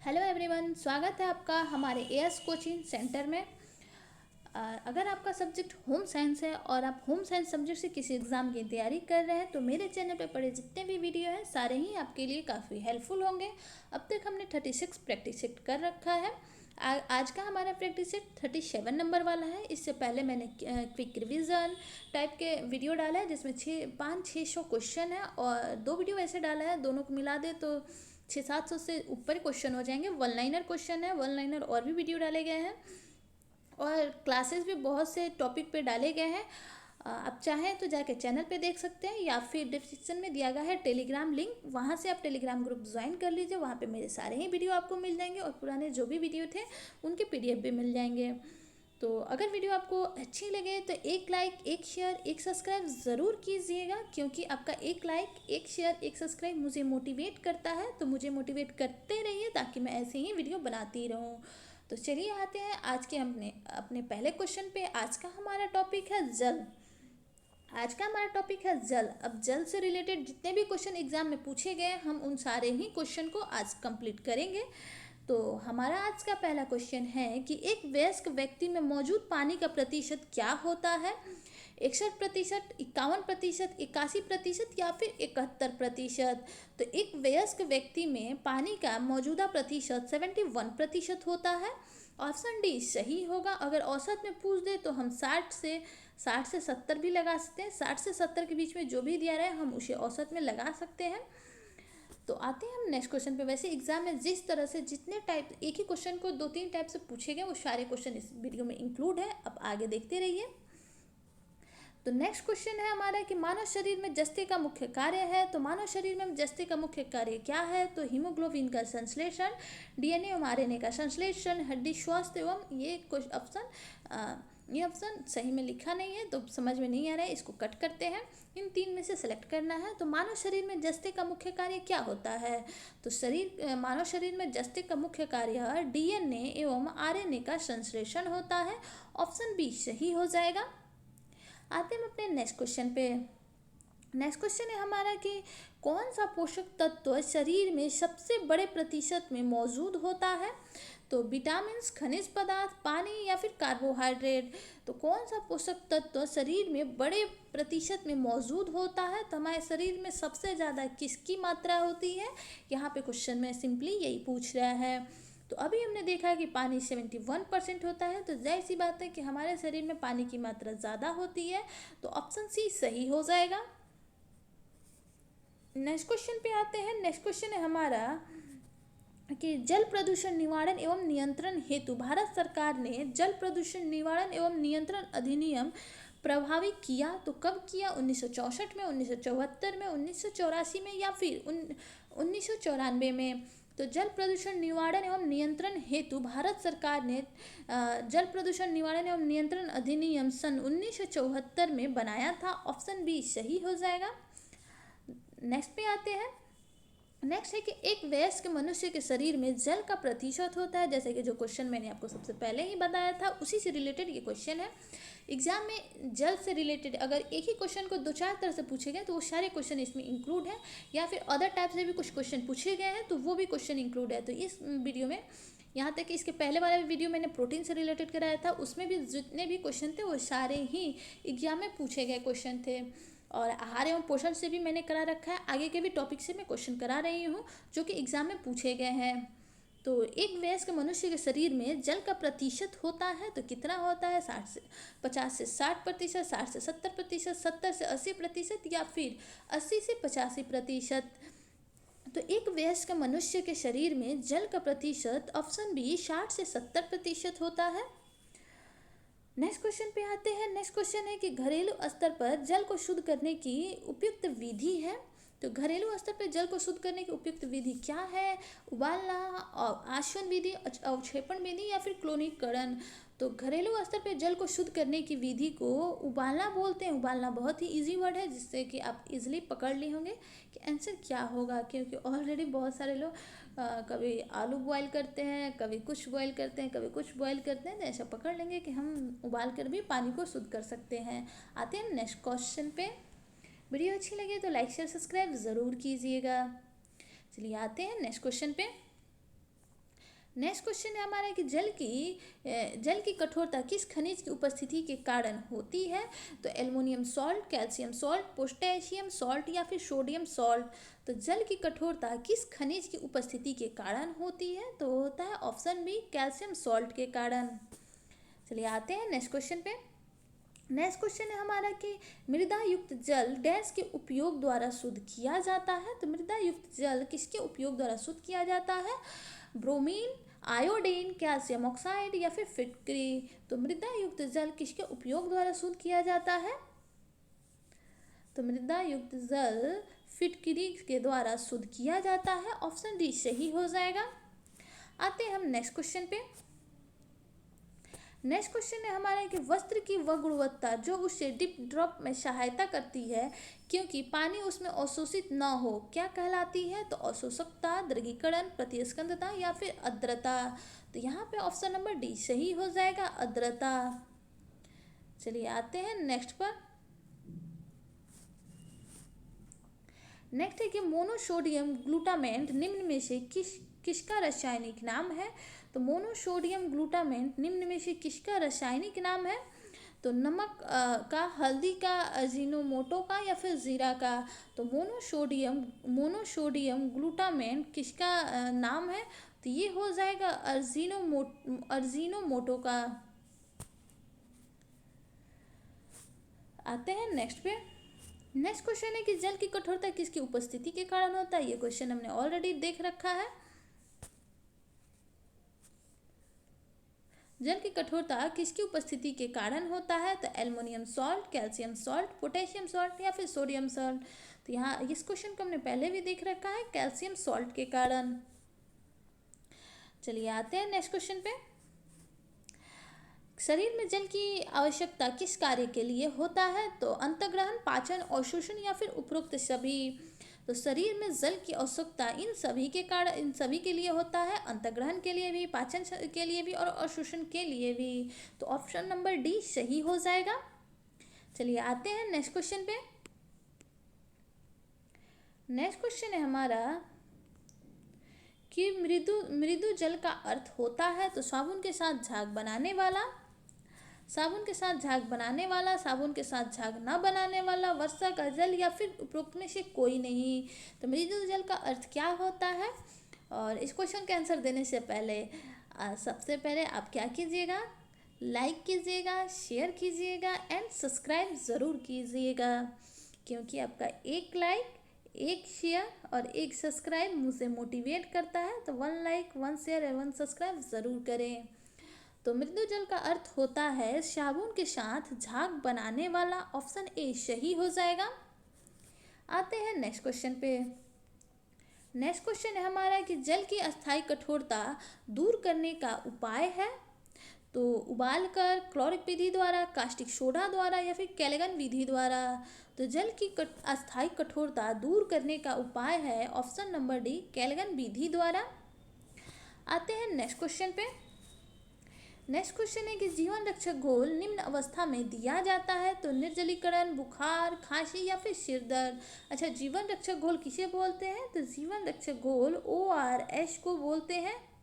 Hello everyone, स्वागत है आपका हमारे एएस कोचिंग सेंटर में। अगर आपका सब्जेक्ट होम साइंस है और आप होम साइंस सब्जेक्ट से किसी एग्ज़ाम की तैयारी कर रहे हैं तो मेरे चैनल पे पड़े जितने भी वीडियो हैं सारे ही आपके लिए काफ़ी हेल्पफुल होंगे। अब तक हमने 36 प्रैक्टिस सेट कर रखा है। आज का हमारा प्रैक्टिस सेट 37 नंबर वाला है। इससे पहले मैंने क्विक रिवीजन टाइप के वीडियो डाला है जिसमें 500-600 क्वेश्चन है और 2 वीडियो ऐसे डाला है, दोनों को मिला दे तो 600-700 से ऊपर क्वेश्चन हो जाएंगे। वन लाइनर क्वेश्चन है, वन लाइनर और भी वीडियो डाले गए हैं और क्लासेस भी बहुत से टॉपिक पे डाले गए हैं। आप चाहें तो जाके चैनल पे देख सकते हैं या फिर डिस्क्रिप्शन में दिया गया है टेलीग्राम लिंक, वहाँ से आप टेलीग्राम ग्रुप ज्वाइन कर लीजिए। वहाँ पे मेरे सारे ही वीडियो आपको मिल जाएंगे और पुराने जो भी वीडियो थे उनके पीडीएफ भी मिल जाएंगे। तो अगर वीडियो आपको अच्छी लगे तो एक लाइक, एक शेयर, एक सब्सक्राइब ज़रूर कीजिएगा, क्योंकि आपका एक लाइक, एक शेयर, एक सब्सक्राइब मुझे मोटिवेट करता है। तो मुझे मोटिवेट करते रहिए ताकि मैं ऐसे ही वीडियो बनाती रहूँ। तो चलिए आते हैं आज के अपने पहले क्वेश्चन पे। आज का हमारा टॉपिक है जल। आज का हमारा टॉपिक है जल। अब जल से रिलेटेड जितने भी क्वेश्चन एग्जाम में पूछे गए हम उन सारे ही क्वेश्चन को आज कंप्लीट करेंगे। तो हमारा आज का पहला क्वेश्चन है कि एक वयस्क व्यक्ति में मौजूद पानी का प्रतिशत क्या होता है? 61%, 51%, 81% या फिर 71%। तो एक वयस्क व्यक्ति में पानी का मौजूदा प्रतिशत 71% होता है। ऑप्शन डी सही होगा। अगर औसत में पूछ दे तो हम 60 से 70 भी लगा सकते हैं। 60 से 70 के बीच में जो भी दिया रहे हम उसे औसत में लगा सकते हैं। तो आते हैं हम नेक्स्ट क्वेश्चन पे। वैसे एग्जाम में जिस तरह से जितने टाइप, एक ही क्वेश्चन को 2-3 टाइप से पूछे गए वो सारे क्वेश्चन इस वीडियो में इंक्लूड है। अब आगे देखते रहिए। तो नेक्स्ट क्वेश्चन है हमारा कि मानव शरीर में जस्ते का मुख्य कार्य है। तो मानव शरीर में जस्ते का मुख्य कार्य क्या है? तो हीमोग्लोबिन का संश्लेषण, डीएनए एवं आरएनए का संश्लेषण, हड्डी स्वास्थ्य एवं ये ऑप्शन सही में लिखा नहीं है तो समझ में नहीं आ रहा है, इसको कट करते हैं। इन 3 में से सेलेक्ट करना है। तो मानव शरीर में जस्ते का मुख्य कार्य क्या होता है? तो मानव शरीर में जस्ते का मुख्य कार्य डीएनए एवं आरएनए का संश्लेषण होता है। ऑप्शन बी सही हो जाएगा। आते हैं हम अपने नेक्स्ट क्वेश्चन पे। नेक्स्ट क्वेश्चन है हमारा कि कौन सा पोषक तत्व शरीर में सबसे बड़े प्रतिशत में मौजूद होता है? तो विटामिन, खनिज पदार्थ, पानी या फिर कार्बोहाइड्रेट। तो कौन सा पोषक तत्व शरीर में बड़े प्रतिशत में मौजूद होता है? तो हमारे शरीर में सबसे ज़्यादा किसकी मात्रा होती है? यहाँ पे क्वेश्चन में सिंपली यही पूछ रहा है। तो अभी हमने देखा कि पानी 71% होता है, तो जाहिर सी बात है कि हमारे शरीर में पानी की मात्रा ज़्यादा होती है। तो ऑप्शन सी सही हो जाएगा। नेक्स्ट क्वेश्चन पे आते हैं। नेक्स्ट क्वेश्चन है हमारा कि जल प्रदूषण निवारण एवं नियंत्रण हेतु भारत सरकार ने जल प्रदूषण निवारण एवं नियंत्रण अधिनियम प्रभावी किया। तो कब किया? 1964 में, 1974 में, 1984 में या फिर 1994 में। तो जल प्रदूषण निवारण एवं नियंत्रण हेतु भारत सरकार ने जल प्रदूषण निवारण एवं नियंत्रण अधिनियम सन 1974 में बनाया था। ऑप्शन बी सही हो जाएगा। नेक्स्ट पे आते हैं। नेक्स्ट है कि एक वयस्क मनुष्य के शरीर में जल का प्रतिशत होता है। जैसे कि जो क्वेश्चन मैंने आपको सबसे पहले ही बताया था उसी से रिलेटेड ये क्वेश्चन है। एग्जाम में जल से रिलेटेड अगर एक ही क्वेश्चन को 2-4 तरह से पूछे गए तो वो सारे क्वेश्चन इसमें इंक्लूड है, या फिर अदर टाइप से भी कुछ क्वेश्चन पूछे गए हैं तो वो भी क्वेश्चन इंक्लूड है। तो इस वीडियो में, यहाँ तक कि इसके पहले वाला वीडियो मैंने प्रोटीन से रिलेटेड कराया था, उसमें भी जितने भी क्वेश्चन थे वो सारे ही एग्जाम में पूछे गए क्वेश्चन थे। और आहार एवं पोषण से भी मैंने करा रखा है। आगे के भी टॉपिक से मैं क्वेश्चन करा रही हूँ जो कि एग्जाम में पूछे गए हैं। तो एक वयस्क मनुष्य के शरीर में जल का प्रतिशत होता है तो कितना होता है? 50 से 60%, 60 से 70%, 70 से 80% या फिर 80 से 85%। तो एक वयस्क मनुष्य के शरीर में जल का प्रतिशत ऑप्शन बी 60 से 70% होता है। नेक्स्ट क्वेश्चन पे आते हैं। नेक्स्ट क्वेश्चन है कि घरेलू स्तर पर जल को शुद्ध करने की उपयुक्त विधि है। तो घरेलू स्तर पर जल को शुद्ध करने की उपयुक्त विधि क्या है? उबालना, आशवन विधि, अवक्षेपण विधि या फिर क्लोरीकरण। तो घरेलू स्तर पर जल को शुद्ध करने की विधि को उबालना बोलते हैं। उबालना बहुत ही इजी वर्ड है जिससे कि आप इजीली पकड़ लिए होंगे कि आंसर क्या होगा, क्योंकि ऑलरेडी बहुत सारे लोग कभी आलू बॉयल करते हैं, कभी कुछ बॉयल करते हैं, कभी कुछ बॉयल करते हैं, तो ऐसा पकड़ लेंगे कि हम उबाल कर भी पानी को शुद्ध कर सकते हैं। आते हैं नेक्स्ट क्वेश्चन पे। वीडियो अच्छी लगे तो लाइक शेयर सब्सक्राइब ज़रूर कीजिएगा। चलिए आते हैं नेक्स्ट क्वेश्चन पे। नेक्स्ट क्वेश्चन है हमारा कि जल की कठोरता किस खनिज की उपस्थिति के कारण होती है? तो aluminium salt, calcium salt, potassium salt या फिर सोडियम सॉल्ट। तो जल की कठोरता किस खनिज की उपस्थिति के कारण होती है? तो होता है ऑप्शन बी, कैल्शियम सॉल्ट के कारण। चलिए आते हैं नेक्स्ट क्वेश्चन पे। नेक्स्ट क्वेश्चन है हमारा कि मृदा युक्त जल डैश के उपयोग द्वारा शुद्ध किया जाता है? तो मृदा युक्त जल किसके उपयोग द्वारा शुद्ध किया जाता है? ब्रोमीन, आयोडीन, कैल्शियम ऑक्साइड या फिर फिटकरी। तो मृदा युक्त जल किसके उपयोग द्वारा शुद्ध किया जाता है? तो मृदा युक्त जल फिटकरी के द्वारा शुद्ध किया जाता है। ऑप्शन डी सही हो जाएगा। आते हैं हम नेक्स्ट क्वेश्चन पे। नेक्स्ट क्वेश्चन है हमारे कि वस्त्र की वह गुणवत्ता जो उसे डिप ड्रॉप में सहायता करती है क्योंकि पानी उसमें अवशोषित न हो, क्या कहलाती है? तो अवशोषकता, द्रवीकरण, प्रतिस्कंदता या फिर आर्द्रता। तो यहाँ पे ऑप्शन नंबर डी सही हो जाएगा, आर्द्रता। चलिए आते हैं नेक्स्ट पर। नेक्स्ट है कि मोनोसोडियम ग्लूटामेट निम्न में से किसका रासायनिक नाम है? तो मोनोसोडियम ग्लूटामेट निम्न में से किसका रासायनिक नाम है? तो नमक का, हल्दी का, अजीनोमोटो का या फिर जीरा का। तो मोनोसोडियम ग्लूटामेट किसका नाम है? तो ये हो जाएगा अजीनोमोटो का। आते हैं नेक्स्ट पे। नेक्स्ट क्वेश्चन है कि जल की कठोरता किसकी उपस्थिति के कारण होता है? ये क्वेश्चन हमने ऑलरेडी देख रखा है। जल की कठोरता किसकी उपस्थिति के कारण होता है? तो aluminium salt, calcium salt, potassium salt या फिर सोडियम सॉल्ट। तो यहाँ इस क्वेश्चन को हमने पहले भी देख रखा है, कैल्शियम सॉल्ट के कारण। चलिए आते हैं नेक्स्ट क्वेश्चन पे। शरीर में जल की आवश्यकता किस कार्य के लिए होता है? तो अंतर्ग्रहण, पाचन, अवशोषण या फिर उपरोक्त सभी। तो शरीर में जल की आवश्यकता इन सभी के लिए होता है, अंतर्ग्रहण के लिए भी, पाचन के लिए भी और अवशोषण के लिए भी। तो ऑप्शन नंबर डी सही हो जाएगा। चलिए आते हैं नेक्स्ट क्वेश्चन पे। नेक्स्ट क्वेश्चन है हमारा कि मृदु जल का अर्थ होता है? तो साबुन के साथ झाग बनाने वाला, साबुन के साथ झाग बनाने वाला, साबुन के साथ झाग ना बनाने वाला, वर्षा का जल या फिर उपरोक्त में से कोई नहीं। तो मृदु जल का अर्थ क्या होता है? और इस क्वेश्चन के आंसर देने से पहले सबसे पहले आप क्या कीजिएगा, लाइक कीजिएगा, शेयर कीजिएगा एंड सब्सक्राइब ज़रूर कीजिएगा, क्योंकि आपका एक लाइक, एक शेयर और एक सब्सक्राइब मुझे मोटिवेट करता है। तो 1 लाइक, 1 शेयर और 1 सब्सक्राइब ज़रूर करें। तो मृदु जल का अर्थ होता है साबुन के साथ झाग बनाने वाला। ऑप्शन ए सही हो जाएगा। आते हैं नेक्स्ट क्वेश्चन पे। नेक्स्ट क्वेश्चन है हमारा कि जल की अस्थायी कठोरता दूर करने का उपाय है? तो उबालकर, क्लोरिक विधि द्वारा, कास्टिक सोडा द्वारा या फिर केल्विन विधि द्वारा। तो जल की अस्थायी कठोरता दूर करने का उपाय है ऑप्शन नंबर डी, केल्विन विधि द्वारा। आते हैं नेक्स्ट क्वेश्चन पे। नेक्स्ट क्वेश्चन है कि जीवन रक्षक घोल निम्न अवस्था में दिया जाता है? तो निर्जलीकरण, बुखार, खांसी या फिर सिर दर्द। अच्छा, जीवन रक्षक घोल किसे बोलते हैं? तो जीवन रक्षक घोल ORS को बोलते हैं।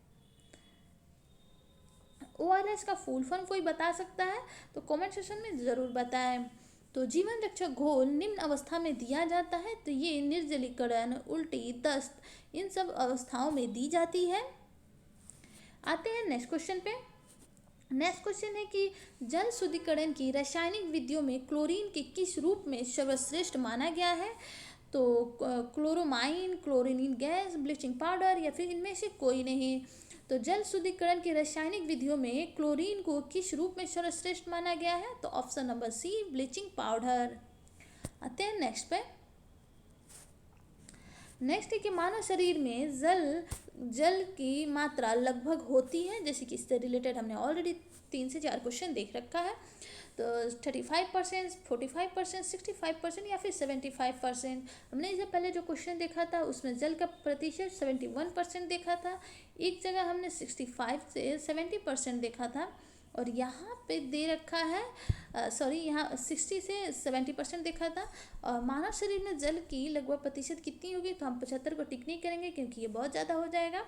ORS का फुल फॉर्म कोई बता सकता है तो कमेंट सेक्शन में ज़रूर बताएं। तो जीवन रक्षक घोल निम्न अवस्था में दिया जाता है, तो ये निर्जलीकरण, उल्टी, दस्त इन सब अवस्थाओं में दी जाती है। आते हैं नेक्स्ट क्वेश्चन पे। नेक्स्ट क्वेश्चन है कि जल शुद्धिकरण की रासायनिक विधियों में क्लोरीन के किस रूप में सर्वश्रेष्ठ माना गया है? तो क्लोरोमाइन, क्लोरीन गैस, ब्लीचिंग पाउडर या फिर इनमें से कोई नहीं। तो जल शुद्धिकरण की रासायनिक विधियों में क्लोरीन को किस रूप में सर्वश्रेष्ठ माना गया है? तो option number C, bleaching powder. आते हैं नेक्स्ट पे। नेक्स्ट है कि मानव शरीर में जल की मात्रा लगभग होती है, जैसे कि इससे रिलेटेड हमने ऑलरेडी 3 से 4 क्वेश्चन देख रखा है। तो 35%, 45%, 65% या फिर 75%। हमने इससे पहले जो क्वेश्चन देखा था उसमें जल का प्रतिशत 71% देखा था, एक जगह हमने 65 से 70% देखा था, और यहाँ पे दे रखा है यहाँ 60 से 70% देखा था। और मानव शरीर में जल की लगभग प्रतिशत कितनी होगी? तो हम 75 को टिक नहीं करेंगे क्योंकि ये बहुत ज़्यादा हो जाएगा।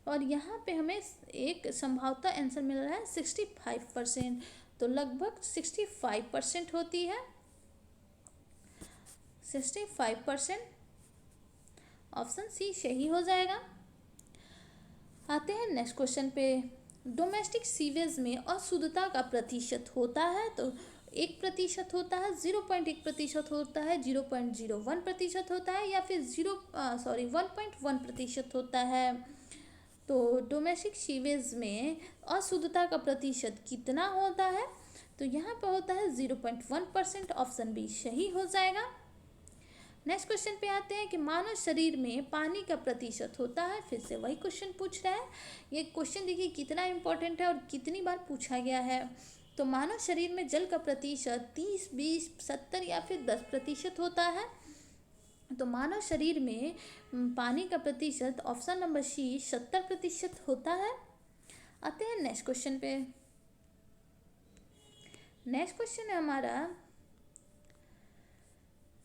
और यहाँ पे हमें एक संभावता आंसर मिल रहा है 65%, तो लगभग 65% होती है 65%। ऑप्शन सी सही हो जाएगा। आते हैं नेक्स्ट क्वेश्चन पे। डोमेस्टिक सीवेज में अशुद्धता का प्रतिशत होता है, तो 1% होता है, 0.1% होता है, 0.01% होता है, या फिर 1.1% होता है। तो डोमेस्टिक सीवेज में अशुद्धता का प्रतिशत कितना होता है? तो यहाँ पर होता है 0.1%। ऑप्शन बी सही हो जाएगा। नेक्स्ट क्वेश्चन पे आते हैं कि मानव शरीर में पानी का प्रतिशत होता है। फिर से वही क्वेश्चन पूछ रहा है। ये क्वेश्चन देखिए कितना इंपॉर्टेंट है और कितनी बार पूछा गया है। तो मानव शरीर में जल का प्रतिशत 30, 20, 70 या फिर 10% होता है। तो मानव शरीर में पानी का प्रतिशत ऑप्शन नंबर सी 70% होता है। आते हैं नेक्स्ट क्वेश्चन पे। नेक्स्ट क्वेश्चन है हमारा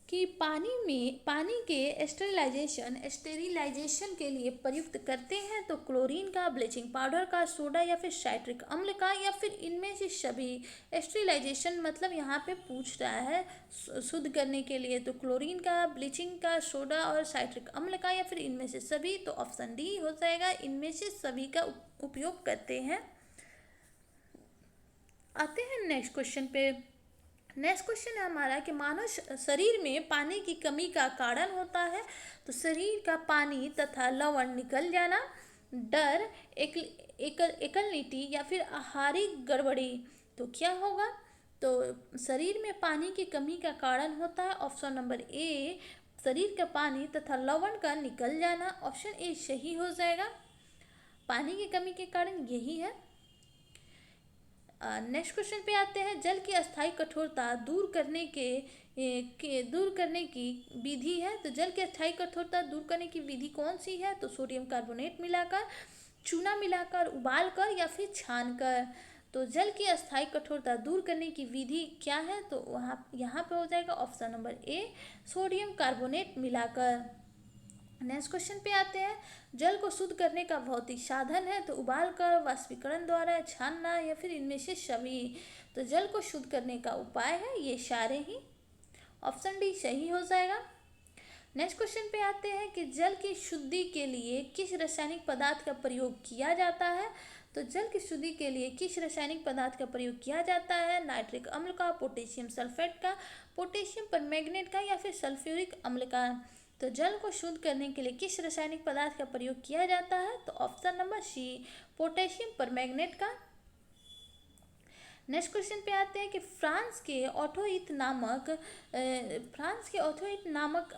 कि पानी के स्टेरिलाइजेशन के लिए प्रयुक्त करते हैं, तो क्लोरीन का, ब्लीचिंग पाउडर का, सोडा या फिर साइट्रिक अम्ल का, या फिर इनमें से सभी। स्टेरिलाइजेशन मतलब यहाँ पे पूछ रहा है शुद्ध करने के लिए, तो क्लोरीन का, ब्लीचिंग का, सोडा और साइट्रिक अम्ल का, या फिर इनमें से सभी। तो ऑप्शन डी हो जाएगा, इनमें से सभी का उपयोग करते हैं। आते हैं नेक्स्ट क्वेश्चन पे। नेक्स्ट क्वेश्चन है हमारा कि मानव शरीर में पानी की कमी का कारण होता है, तो शरीर का पानी तथा लवण निकल जाना, डर, एकलनीति या फिर आहारिक गड़बड़ी। तो क्या होगा? तो शरीर में पानी की कमी का कारण होता है ऑप्शन नंबर ए, शरीर का पानी तथा लवण का निकल जाना। ऑप्शन ए सही हो जाएगा। पानी की कमी के कारण यही है। नेक्स्ट क्वेश्चन पे आते हैं। जल की अस्थायी कठोरता दूर करने की विधि है, तो जल की अस्थायी कठोरता दूर करने की विधि कौन सी है? तो सोडियम कार्बोनेट मिलाकर, चूना मिलाकर, उबालकर या फिर छानकर। तो जल की अस्थायी कठोरता दूर करने की विधि क्या है? तो यहाँ पे हो जाएगा option number A, sodium carbonate मिलाकर। नेक्स्ट क्वेश्चन पे आते हैं। जल को शुद्ध करने का भौतिक साधन है, तो उबालकर, वाष्पीकरण द्वारा, छानना या फिर इनमें से सभी। तो जल को शुद्ध करने का उपाय है ये सारे ही। ऑप्शन डी सही हो जाएगा। नेक्स्ट क्वेश्चन पे आते हैं कि जल की शुद्धि के लिए किस रासायनिक पदार्थ का प्रयोग किया जाता है? तो जल की शुद्धि के लिए किस रासायनिक पदार्थ का प्रयोग किया जाता है? नाइट्रिक अम्ल का, पोटेशियम सल्फेट का, पोटेशियम परमैंगनेट का, या फिर सल्फ्यूरिक अम्ल का। तो जल को शुद्ध करने के लिए किस रासायनिक पदार्थ का प्रयोग किया जाता है? तो option number C, potassium permanganate का। नेक्स्ट क्वेश्चन पे आते हैं कि फ्रांस के ऑटोइथ नामक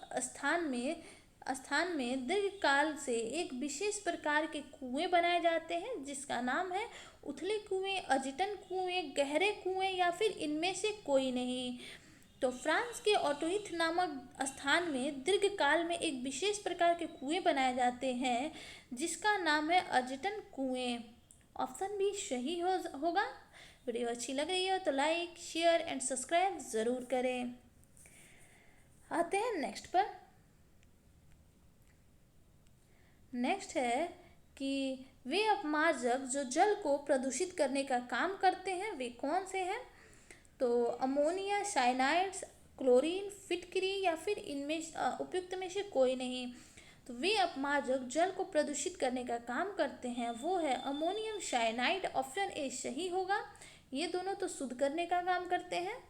स्थान में दीर्घकाल से एक विशेष प्रकार के कुएं बनाए जाते हैं, जिसका नाम है उथले कुएं, अजिटन कुएं, गहरे कुएं, या फिर इनमें से कोई नहीं। तो फ्रांस के ऑटोइथ नामक स्थान में दीर्घकाल में एक विशेष प्रकार के कुएं बनाए जाते हैं, जिसका नाम है अजिटन कुएं। ऑप्शन बी सही होगा। वीडियो अच्छी लग रही हो तो लाइक, शेयर एंड सब्सक्राइब ज़रूर करें। आते हैं नेक्स्ट पर। नेक्स्ट है कि वे अपमार्जक जो जल को प्रदूषित करने का काम करते हैं वे कौन से हैं? तो अमोनिया, साइनाइड्स, क्लोरीन, फिटकरी, या फिर इनमें उपयुक्त में से कोई नहीं। तो वे अपमार्जक जल को प्रदूषित करने का काम करते हैं वो है अमोनियम साइनाइड। ऑप्शन ए सही होगा। ये दोनों तो शुद्ध करने का काम करते हैं।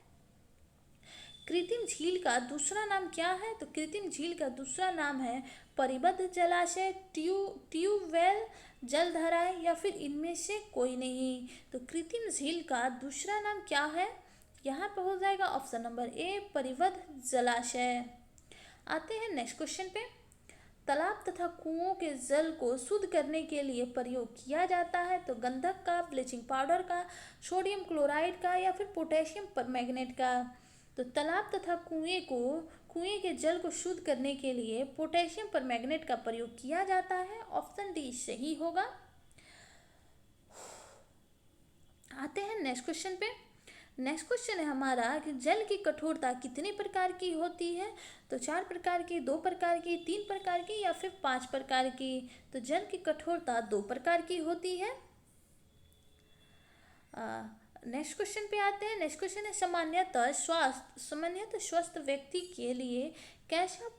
कृत्रिम झील का दूसरा नाम क्या है? तो कृत्रिम झील का दूसरा नाम है परिबद्ध जलाशय, ट्यूबवेल, जलधाराएं, या फिर इनमें से कोई नहीं। तो कृत्रिम झील का दूसरा नाम क्या है? यहाँ पे हो जाएगा ऑप्शन नंबर ए, परिबद्ध जलाशय। आते हैं नेक्स्ट क्वेश्चन पे। तालाब तथा कुओं के जल को शुद्ध करने के लिए प्रयोग किया जाता है, तो गंधक का, ब्लीचिंग पाउडर का, सोडियम क्लोराइड का, या फिर पोटेशियम परमैंगनेट का। तो तालाब तथा कुएं के जल को शुद्ध करने के लिए पोटेशियम परमैंगनेट का प्रयोग किया जाता है। ऑप्शन डी सही होगा। आते हैं नेक्स्ट क्वेश्चन पे। नेक्स्ट क्वेश्चन है हमारा कि जल की कठोरता कितने प्रकार की होती है? तो 4 प्रकार की, 2 प्रकार की, 3 प्रकार की या फिर 5 प्रकार की? तो जल की कठोरता 2 प्रकार की होती है। नेक्स्ट क्वेश्चन पे आते हैं। नेक्स्ट क्वेश्चन है सामान्यतः स्वस्थ व्यक्ति के लिए कैसे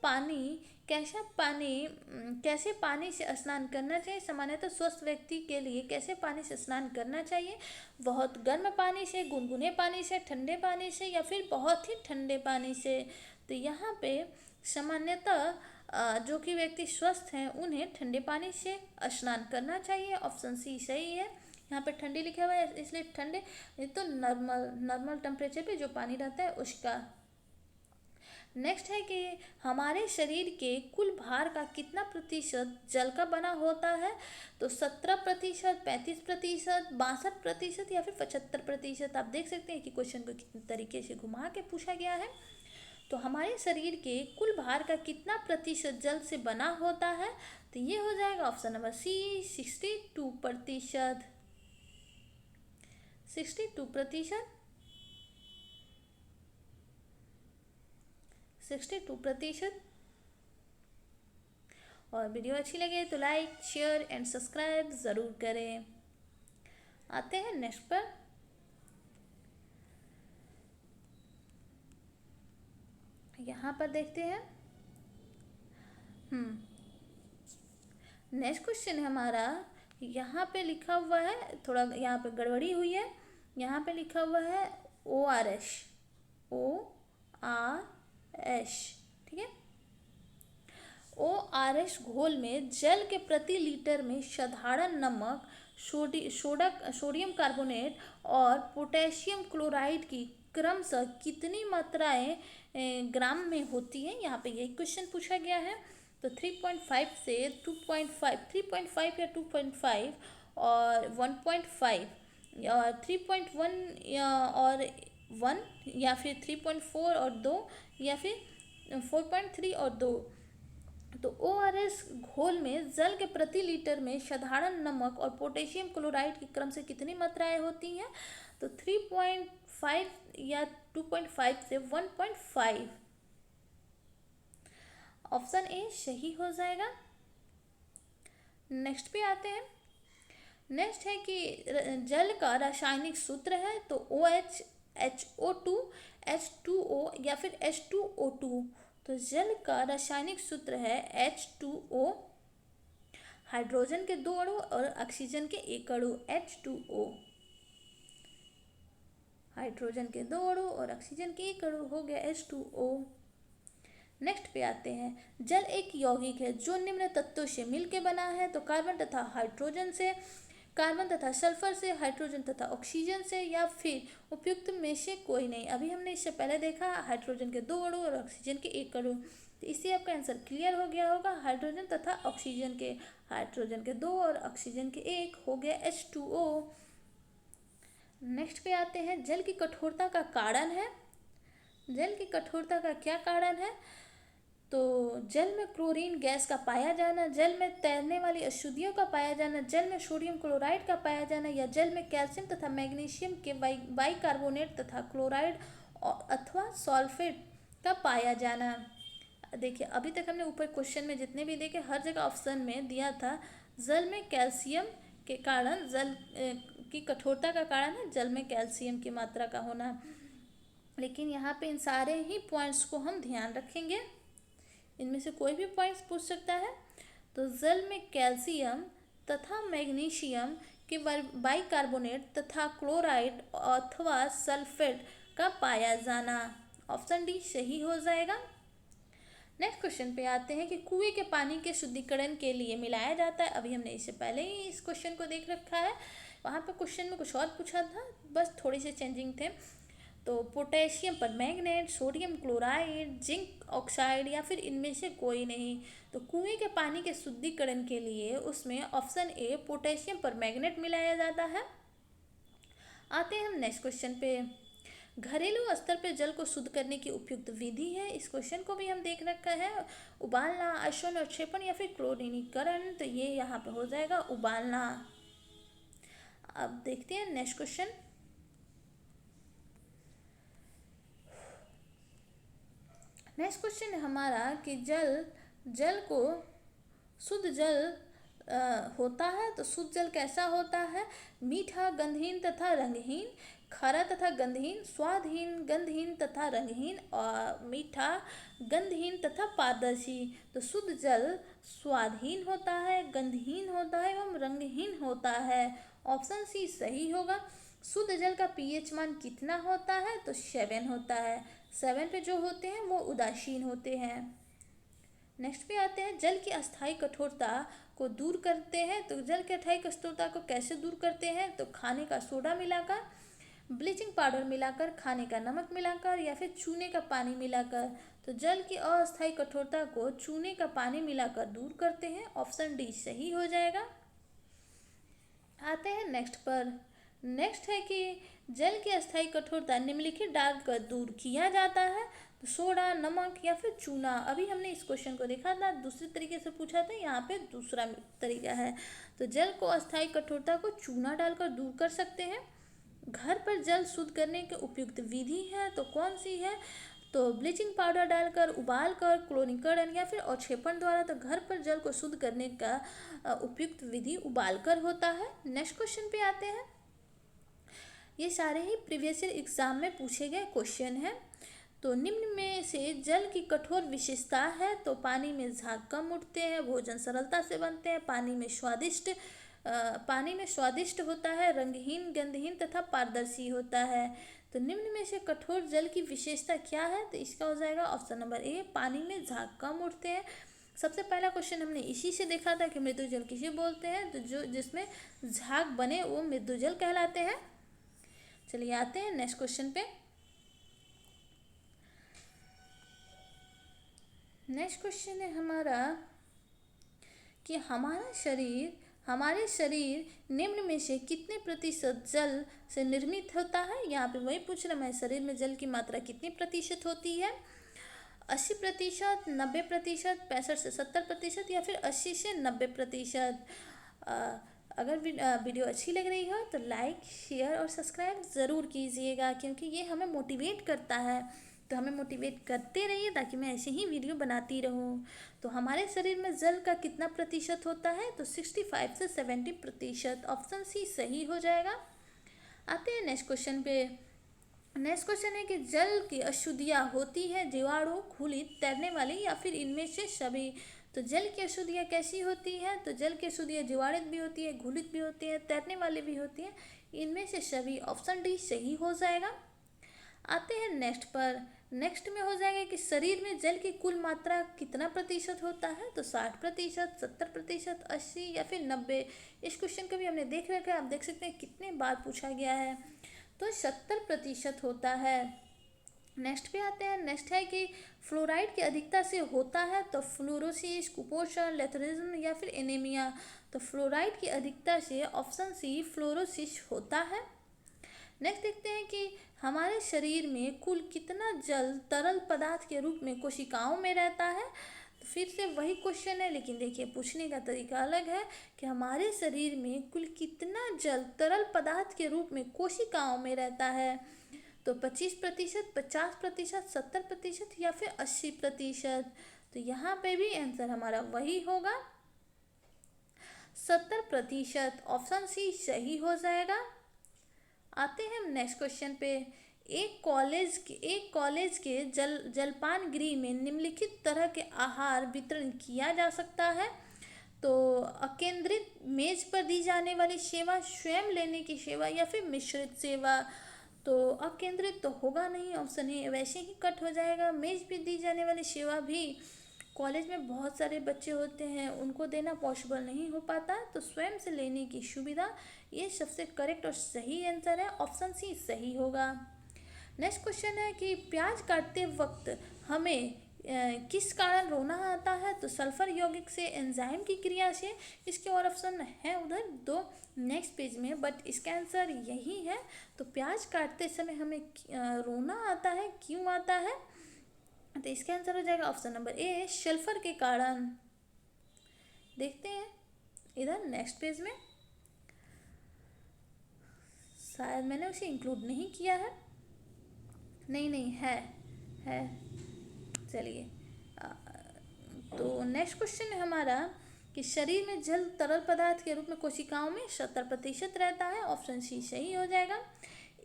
पानी से स्नान करना चाहिए? सामान्यतः स्वस्थ व्यक्ति के लिए कैसे पानी से स्नान करना चाहिए? बहुत गर्म पानी से, गुनगुने पानी से, ठंडे पानी से या फिर बहुत ही ठंडे पानी से? तो यहाँ पे सामान्यतः जो कि व्यक्ति स्वस्थ हैं उन्हें ठंडे पानी से स्नान करना चाहिए। ऑप्शन सी सही है। यहाँ पे ठंडी लिखा हुआ है इसलिए ठंडे, ये तो नॉर्मल टेम्परेचर पे जो पानी रहता है उसका। नेक्स्ट है कि हमारे शरीर के कुल भार का कितना प्रतिशत जल का बना होता है? तो 17%, 35%, 62% या फिर 75%। आप देख सकते हैं कि क्वेश्चन को कितने तरीके से घुमा के पूछा गया है। तो हमारे शरीर के कुल भार का कितना प्रतिशत जल से बना होता है? तो ये हो जाएगा ऑप्शन नंबर सी, 62%। 62%। 62%। और वीडियो अच्छी लगे तो लाइक, शेयर एंड सब्सक्राइब ज़रूर करें। आते हैं नेक्स्ट पर। यहाँ पर देखते हैं। नेक्स्ट क्वेश्चन है हमारा, यहाँ पे लिखा हुआ है, थोड़ा यहाँ पे गड़बड़ी हुई है। यहाँ पे लिखा हुआ है ORS, ORS, ठीक है। ORS घोल में जल के प्रति लीटर में साधारण नमक, सोडियम कार्बोनेट और पोटेशियम क्लोराइड की क्रमशः कितनी मात्राएं ग्राम में होती है? यहाँ पे यही क्वेश्चन पूछा गया है। तो 3.5 से 2.5, 3.5 या 2.5 और 1.5 और 3.1 और 1 या फिर 3.4 और 2 या फिर 4.3 और 2। तो ORS घोल में जल के प्रति लीटर में साधारण नमक और पोटेशियम क्लोराइड की क्रम से कितनी मात्राएं होती हैं? तो 3.5 या 2.5 से 1.5। ऑप्शन ए सही हो जाएगा। नेक्स्ट पे आते हैं। नेक्स्ट है कि जल का रासायनिक सूत्र है तो OH, HO2, H2O या फिर H2O2। तो जल का रासायनिक सूत्र है H2O, हाइड्रोजन के 2 अणु और ऑक्सीजन के 1 अणु। H2O, हाइड्रोजन के 2 अणु और ऑक्सीजन के 1 अणु हो गया H2O। नेक्स्ट पे आते हैं। जल एक यौगिक है जो निम्न तत्वों से मिलकर बना है तो कार्बन तथा हाइड्रोजन से, कार्बन तथा सल्फर से, हाइड्रोजन तथा ऑक्सीजन से या फिर उपयुक्त में से कोई नहीं। अभी हमने इससे पहले देखा हाइड्रोजन के 2 अणु और ऑक्सीजन के 1 अणु। तो इससे आपका आंसर क्लियर हो गया होगा। हाइड्रोजन तथा ऑक्सीजन के, हाइड्रोजन के 2 और ऑक्सीजन के 1 हो गया H2O। नेक्स्ट पे आते हैं। जल की कठोरता का कारण है। जल की कठोरता का क्या कारण है? तो जल में क्लोरीन गैस का पाया जाना, जल में तैरने वाली अशुद्धियों का पाया जाना, जल में सोडियम क्लोराइड का पाया जाना या जल में कैल्शियम तथा मैग्नीशियम के बाइकार्बोनेट तथा क्लोराइड अथवा सल्फेट का पाया जाना। देखिए अभी तक हमने ऊपर क्वेश्चन में जितने भी देखे हर जगह ऑप्शन में दिया था जल में कैल्शियम के कारण, जल की कठोरता का कारण है जल में कैल्शियम की मात्रा का होना। लेकिन यहाँ पे इन सारे ही पॉइंट्स को हम ध्यान रखेंगे, इनमें से कोई भी पॉइंट्स पूछ सकता है। तो जल में कैल्शियम तथा मैग्नीशियम के बाइकार्बोनेट तथा क्लोराइड अथवा सल्फेट का पाया जाना। ऑप्शन डी सही हो जाएगा। नेक्स्ट क्वेश्चन पे आते हैं कि कुएं के पानी के शुद्धिकरण के लिए मिलाया जाता है। अभी हमने इससे पहले ही इस क्वेश्चन को देख रखा है। वहाँ पे क्वेश्चन में कुछ और पूछा था, बस थोड़ी से चेंजिंग थे। तो potassium permanganate, sodium chloride, zinc oxide या फिर इनमें से कोई नहीं। तो कुएं के पानी के शुद्धिकरण के लिए उसमें ऑप्शन ए पोटेशियम परमैंगनेट मिलाया जाता है। आते हैं हम नेक्स्ट क्वेश्चन पे। घरेलू स्तर पे जल को शुद्ध करने की उपयुक्त विधि है। इस क्वेश्चन को भी हम देख रखा है। उबालना, आसवन और क्षेपण या फिर क्लोरीनीकरण। तो ये यहाँ पे हो जाएगा उबालना। अब देखते हैं नेक्स्ट क्वेश्चन। नेक्स्ट क्वेश्चन है हमारा कि जल जल को शुद्ध जल होता है तो शुद्ध जल कैसा होता है? मीठा, गंधहीन तथा रंगहीन, खारा तथा गंधहीन, स्वादहीन, गंधहीन तथा रंगहीन, और मीठा, गंधहीन तथा पारदर्शी। तो शुद्ध जल स्वादहीन होता है, गंधहीन होता है एवं रंगहीन होता है। ऑप्शन सी सही होगा। शुद्ध जल का पीएच मान कितना होता है? तो 7 होता है। 7 पे जो होते हैं वो उदासीन होते हैं। नेक्स्ट पे आते हैं, जल की अस्थायी कठोरता को दूर करते हैं। तो जल की अस्थायी कठोरता को कैसे दूर करते हैं? तो खाने का सोडा मिलाकर, ब्लीचिंग पाउडर मिलाकर, खाने का नमक मिलाकर, या फिर चूने का पानी मिलाकर। तो जल की अस्थायी कठोरता को चूने का पानी मिलाकर दूर करते हैं। ऑप्शन डी सही हो जाएगा। आते हैं नेक्स्ट पर। नेक्स्ट है कि जल की अस्थायी कठोरता निम्नलिखित डालकर दूर किया जाता है। तो सोडा, नमक या फिर चूना। अभी हमने इस क्वेश्चन को देखा था, दूसरे तरीके से पूछा था, यहाँ पे दूसरा तरीका है। तो जल को अस्थायी कठोरता को चूना डालकर दूर कर सकते हैं। घर पर जल शुद्ध करने के उपयुक्त विधि है तो कौन सी है? तो ब्लीचिंग पाउडर डालकर, उबाल कर, क्लोरीकरण या फिर अवक्षेपण द्वारा। तो घर पर जल को शुद्ध करने का उपयुक्त विधि उबाल कर होता है। नेक्स्ट क्वेश्चन पे आते हैं। ये सारे ही प्रीवियस ईयर एग्जाम में पूछे गए क्वेश्चन हैं। तो निम्न में से जल की कठोर विशेषता है। तो पानी में झाग कम उठते हैं, भोजन सरलता से बनते हैं, पानी में स्वादिष्ट होता है, रंगहीन, गंधहीन तथा पारदर्शी होता है। तो निम्न में से कठोर जल की विशेषता क्या है? तो इसका हो जाएगा ऑप्शन नंबर ए, पानी में झाग कम उठते हैं। सबसे पहला क्वेश्चन हमने इसी से देखा था कि मृदु जल किसे बोलते हैं? तो जो जिसमें झाग बने वो मृदु जल कहलाते हैं। चलिए आते हैं नेक्स्ट क्वेश्चन पे। नेक्स्ट क्वेश्चन है हमारा कि हमारे शरीर निम्न में से कितने प्रतिशत जल से निर्मित होता है? यहाँ पे वही पूछ रहा मैं, शरीर में जल की मात्रा कितनी प्रतिशत होती है? 80%, 90%, 65 से 70% या फिर 80 से 90%। अगर वीडियो अच्छी लग रही हो तो लाइक, शेयर और सब्सक्राइब ज़रूर कीजिएगा, क्योंकि ये हमें मोटिवेट करता है। तो हमें मोटिवेट करते रहिए ताकि मैं ऐसे ही वीडियो बनाती रहूँ। तो हमारे शरीर में जल का कितना प्रतिशत होता है? तो 65 से 70%। ऑप्शन सी सही हो जाएगा। आते हैं नेक्स्ट क्वेश्चन पे। नेक्स्ट क्वेश्चन है कि जल की अशुद्धियाँ होती हैं जीवाणु, घुलित, तैरने वाली या फिर इनमें से सभी। तो जल की अशुद्धियाँ कैसी होती हैं? तो जल की अशुद्धियाँ जीवाणुत भी होती है, घुलित भी होती है, तैरने वाली भी होती है, इनमें से सभी। ऑप्शन डी सही हो जाएगा। आते हैं नेक्स्ट पर। नेक्स्ट में हो जाएगा कि शरीर में जल की कुल मात्रा कितना प्रतिशत होता है? तो 60%, 70%, 80 या फिर 90। इस क्वेश्चन को भी हमने देख रखा है, आप देख सकते हैं कितने बार पूछा गया है। तो 70% होता है। नेक्स्ट पे आते हैं। नेक्स्ट है कि फ्लोराइड की अधिकता से होता है। तो फ्लोरोसिस, कुपोषण, लेथरिज्म या फिर एनीमिया। तो फ्लोराइड की अधिकता से ऑप्शन सी फ्लोरोसिस होता है। नेक्स्ट देखते हैं कि हमारे शरीर में कुल कितना जल तरल पदार्थ के रूप में कोशिकाओं में रहता है? तो फिर से वही क्वेश्चन है, लेकिन देखिए पूछने का तरीका अलग है कि हमारे शरीर में कुल कितना जल तरल पदार्थ के रूप में कोशिकाओं में रहता है? तो 25%, 50%, 70% या फिर 80%। तो यहाँ पे भी आंसर हमारा वही होगा, 70%। ऑप्शन सी सही हो जाएगा। आते हैं हम नेक्स्ट क्वेश्चन पे। एक कॉलेज के जलपान गृह में निम्नलिखित तरह के आहार वितरण किया जा सकता है। तो अकेंद्रित मेज पर दी जाने वाली सेवा, स्वयं लेने की सेवा या फिर मिश्रित सेवा। तो अकेंद्रित तो होगा नहीं, ऑप्शन ए वैसे ही कट हो जाएगा। मेज पर दी जाने वाली सेवा भी कॉलेज में बहुत सारे बच्चे होते हैं, उनको देना पॉसिबल नहीं हो पाता, तो स्वयं से लेने की सुविधा, ये सबसे करेक्ट और सही आंसर है। ऑप्शन सी सही होगा। नेक्स्ट क्वेश्चन है कि प्याज काटते वक्त हमें किस कारण रोना आता है? तो सल्फर यौगिक से, एंजाइम की क्रिया से। इसके और ऑप्शन है उधर दो नेक्स्ट पेज में, बट इसका आंसर यही है। तो प्याज काटते समय हमें रोना आता है, क्यों आता है? तो इसका आंसर हो जाएगा ऑप्शन नंबर ए, सल्फर के कारण। देखते हैं इधर नेक्स्ट पेज में, शायद मैंने उसे इंक्लूड नहीं किया है, नहीं है। चलिए, तो नेक्स्ट क्वेश्चन है हमारा कि शरीर में जल तरल पदार्थ के रूप में कोशिकाओं में 70% रहता है। ऑप्शन सी सही हो जाएगा।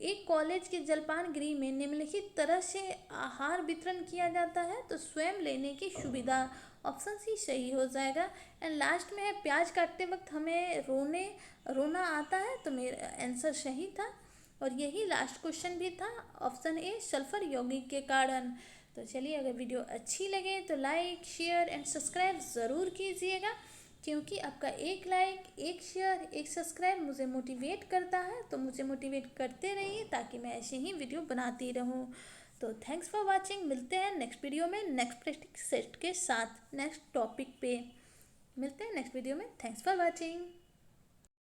एक कॉलेज के जलपान गृह में निम्नलिखित तरह से आहार वितरण किया जाता है, तो स्वयं लेने की सुविधा। ऑप्शन सी सही हो जाएगा। एंड लास्ट में है प्याज काटते वक्त हमें रोना आता है, तो मेरा आंसर सही था और यही लास्ट क्वेश्चन भी था। ऑप्शन ए सल्फर यौगिक के कारण। तो चलिए, अगर वीडियो अच्छी लगे तो लाइक शेयर एंड सब्सक्राइब ज़रूर कीजिएगा, क्योंकि आपका एक लाइक, एक शेयर, एक सब्सक्राइब मुझे मोटिवेट करता है। तो मुझे मोटिवेट करते रहिए ताकि मैं ऐसे ही वीडियो बनाती रहूँ। तो थैंक्स फॉर वाचिंग। मिलते हैं नेक्स्ट वीडियो में नेक्स्ट प्रैक्टिस सेट के साथ, नेक्स्ट टॉपिक पे मिलते हैं नेक्स्ट वीडियो में। Thanks for watching.